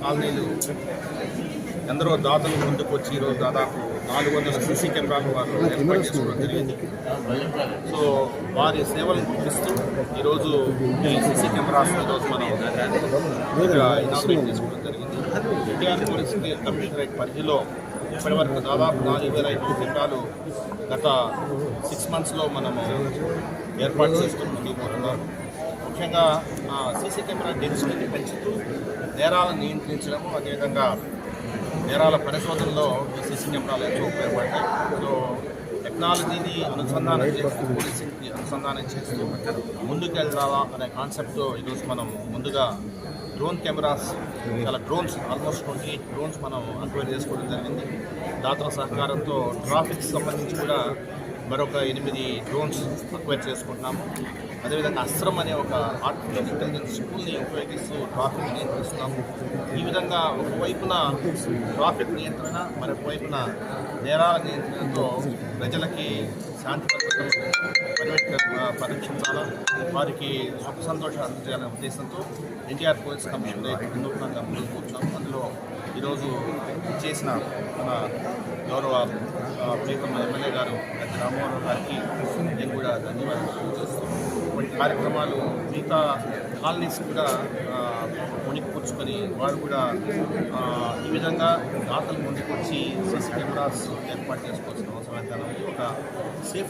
కాలనీలు ఎందరో దాతలు ముందుకు వచ్చి ఈరోజు దాదాపు 400 సీసీ కెమెరాలు వారు ఏర్పాటు చేసుకోవడం జరిగింది. సో వారి సేవలను గుర్తిస్తూ ఈరోజు ఈ సీసీ కెమెరాస్ ఈరోజు మనం ఇనాగ్రేట్ చేసుకోవడం జరిగింది. ఎన్టీఆర్ పోలీస్ కమిషనరేట్ పరిధిలో ఇప్పటివరకు దాదాపు 4,500 కెమెరాలు గత 6 monthsలో మనము ఏర్పాటు చేసుకుంటున్నాం. ముఖ్యంగా సీసీ కెమెరా డెన్సిటీని పెంచుతూ నేరాలను నియంత్రించడము, అదేవిధంగా నేరాల పరిశోధనలో ఈ సీసీ కెమెరాలు ఎంతో ఉపయోగపడతాయి. సో టెక్నాలజీని అనుసంధానం చేస్తూ పోలీసింగ్కి అనుసంధానం చేస్తూ ముందుకు వెళ్ళాలా అనే కాన్సెప్ట్తో ఈరోజు మనం ముందుగా డ్రోన్ కెమెరాస్, చాలా డ్రోన్స్, ఆల్మోస్ట్ 28 డ్రోన్స్ మనం అక్వైర్ చేసుకోవడం జరిగింది. దాతల సహకారంతో ట్రాఫిక్ సంబంధించి కూడా మరొక 8 డ్రోన్స్ అక్వైర్ చేసుకుంటున్నాము. అదేవిధంగా అస్త్రం అనే ఒక ఆర్టిఫిషియల్ ఇంటెలిజెన్స్ టూల్ని ఉపయోగిస్తూ ట్రాఫిక్ నియంత్రిస్తున్నాము. ఈ విధంగా ఒకవైపున ట్రాఫిక్ నియంత్రణ, మరొక వైపున నేరాల నియంత్రణతో ప్రజలకి శాంతి భద్రతను పరీక్షించాలా, వారికి సుఖ సంతోషాలు అందించాలనే ఉద్దేశంతో ఎన్టీఆర్ పోలీస్ కమిషనరేట్ వినూత్నంగా ముందుకు కూర్చున్నాము. అందులో ఈరోజు చేసిన మన గౌరవ ప్రీతమ ఎమ్మెల్యే గారు రామోహన్ గారికి నేను కూడా ధన్యవాదాలు తెలియజేస్తున్నాను. ఇటువంటి కార్యక్రమాలు మిగతా కాలనీస్ కూడా మునిగిపుచ్చుకొని వారు కూడా ఈ విధంగా దాతలు ముందుకు వచ్చి సీసీ కెమెరాస్ ఏర్పాటు చేసుకోవాల్సిన అవసరం ఎంతైనా ఉంది. ఒక సేఫ్టీ